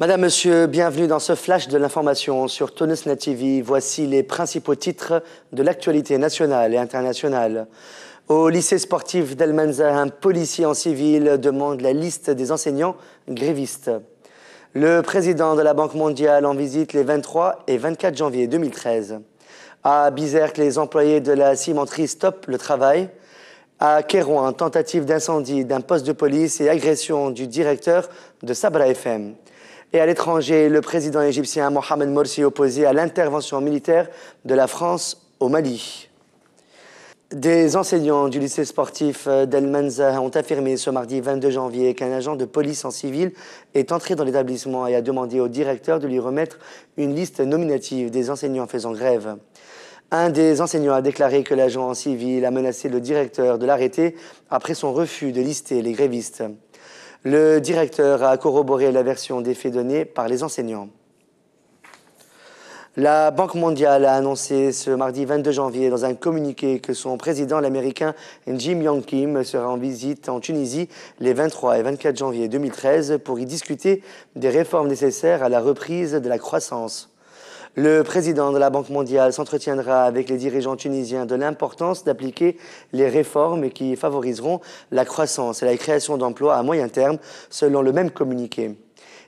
Madame, Monsieur, bienvenue dans ce flash de l'information sur Tonesnet TV. Voici les principaux titres de l'actualité nationale et internationale. Au lycée sportif d'El Menza, un policier en civil demande la liste des enseignants grévistes. Le président de la Banque mondiale en visite les 23 et 24 janvier 2013. À Bizerte, les employés de la cimenterie stoppent le travail. À Kérouan, tentative d'incendie d'un poste de police et agression du directeur de Sabra FM. Et à l'étranger, le président égyptien Mohamed Morsi opposé à l'intervention militaire de la France au Mali. Des enseignants du lycée sportif d'El Menza ont affirmé ce mardi 22 janvier qu'un agent de police en civil est entré dans l'établissement et a demandé au directeur de lui remettre une liste nominative des enseignants faisant grève. Un des enseignants a déclaré que l'agent en civil a menacé le directeur de l'arrêter après son refus de lister les grévistes. Le directeur a corroboré la version des faits donnés par les enseignants. La Banque mondiale a annoncé ce mardi 22 janvier dans un communiqué que son président, l'américain Jim Yong Kim, sera en visite en Tunisie les 23 et 24 janvier 2013 pour y discuter des réformes nécessaires à la reprise de la croissance. Le président de la Banque mondiale s'entretiendra avec les dirigeants tunisiens de l'importance d'appliquer les réformes qui favoriseront la croissance et la création d'emplois à moyen terme, selon le même communiqué.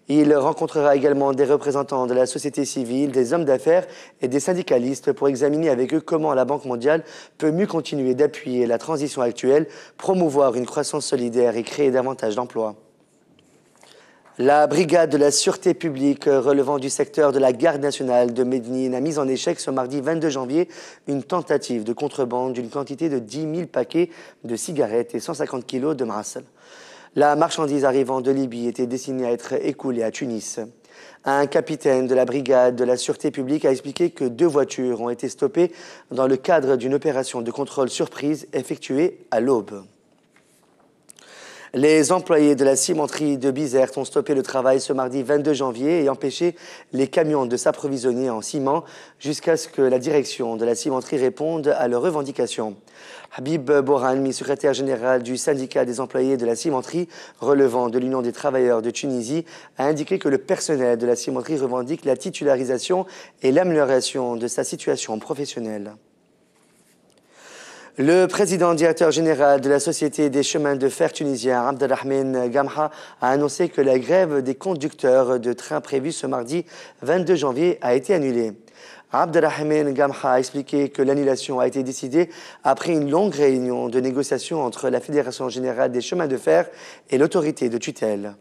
Il rencontrera également des représentants de la société civile, des hommes d'affaires et des syndicalistes pour examiner avec eux comment la Banque mondiale peut mieux continuer d'appuyer la transition actuelle, promouvoir une croissance solidaire et créer davantage d'emplois. La brigade de la sûreté publique relevant du secteur de la garde nationale de Médine a mis en échec ce mardi 22 janvier une tentative de contrebande d'une quantité de 10 000 paquets de cigarettes et 150 kilos de mrassel. La marchandise arrivant de Libye était destinée à être écoulée à Tunis. Un capitaine de la brigade de la sûreté publique a expliqué que 2 voitures ont été stoppées dans le cadre d'une opération de contrôle surprise effectuée à l'aube. Les employés de la cimenterie de Bizerte ont stoppé le travail ce mardi 22 janvier et empêché les camions de s'approvisionner en ciment jusqu'à ce que la direction de la cimenterie réponde à leurs revendications. Habib Borrani, secrétaire général du syndicat des employés de la cimenterie relevant de l'Union des travailleurs de Tunisie, a indiqué que le personnel de la cimenterie revendique la titularisation et l'amélioration de sa situation professionnelle. Le président directeur général de la Société des chemins de fer tunisien, Abdelrahman Gamha, a annoncé que la grève des conducteurs de train prévue ce mardi 22 janvier a été annulée. Abdelrahman Gamha a expliqué que l'annulation a été décidée après une longue réunion de négociation entre la Fédération générale des chemins de fer et l'autorité de tutelle.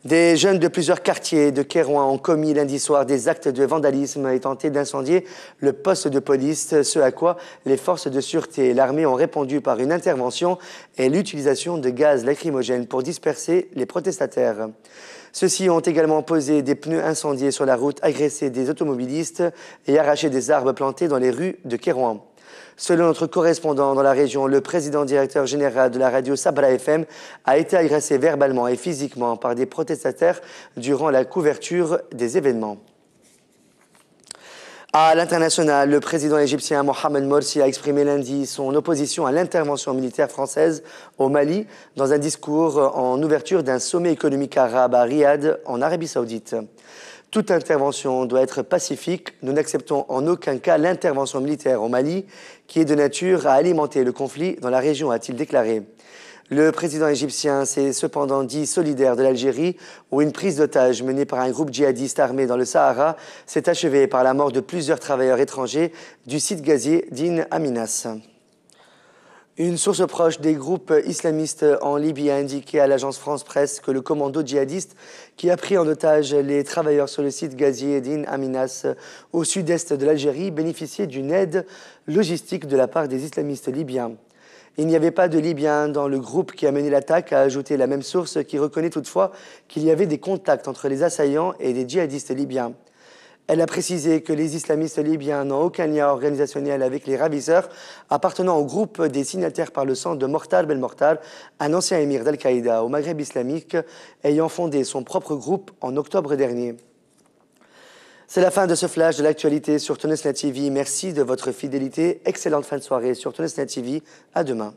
Des jeunes de plusieurs quartiers de Kérouan ont commis lundi soir des actes de vandalisme et tenté d'incendier le poste de police, ce à quoi les forces de sûreté et l'armée ont répondu par une intervention et l'utilisation de gaz lacrymogène pour disperser les protestataires. Ceux-ci ont également posé des pneus incendiés sur la route, agressé des automobilistes et arraché des arbres plantés dans les rues de Kérouan. Selon notre correspondant dans la région, le président directeur général de la radio Sabra FM a été agressé verbalement et physiquement par des protestataires durant la couverture des événements. À l'international, le président égyptien Mohamed Morsi a exprimé lundi son opposition à l'intervention militaire française au Mali dans un discours en ouverture d'un sommet économique arabe à Riyad, en Arabie Saoudite. Toute intervention doit être pacifique. Nous n'acceptons en aucun cas l'intervention militaire au Mali, qui est de nature à alimenter le conflit dans la région, a-t-il déclaré. Le président égyptien s'est cependant dit solidaire de l'Algérie, où une prise d'otage menée par un groupe djihadiste armé dans le Sahara s'est achevée par la mort de plusieurs travailleurs étrangers du site gazier d'In Amenas. Une source proche des groupes islamistes en Libye a indiqué à l'agence France Presse que le commando djihadiste qui a pris en otage les travailleurs sur le site gazier d'In Amenas au sud-est de l'Algérie bénéficiait d'une aide logistique de la part des islamistes libyens. Il n'y avait pas de Libyens dans le groupe qui a mené l'attaque, a ajouté la même source qui reconnaît toutefois qu'il y avait des contacts entre les assaillants et les djihadistes libyens. Elle a précisé que les islamistes libyens n'ont aucun lien organisationnel avec les ravisseurs appartenant au groupe des signataires par le sang de Mortar Belmokhtar, un ancien émir d'Al-Qaïda au Maghreb islamique, ayant fondé son propre groupe en octobre dernier. C'est la fin de ce flash de l'actualité sur Tonesnet TV. Merci de votre fidélité. Excellente fin de soirée sur Tonesnet TV. À demain.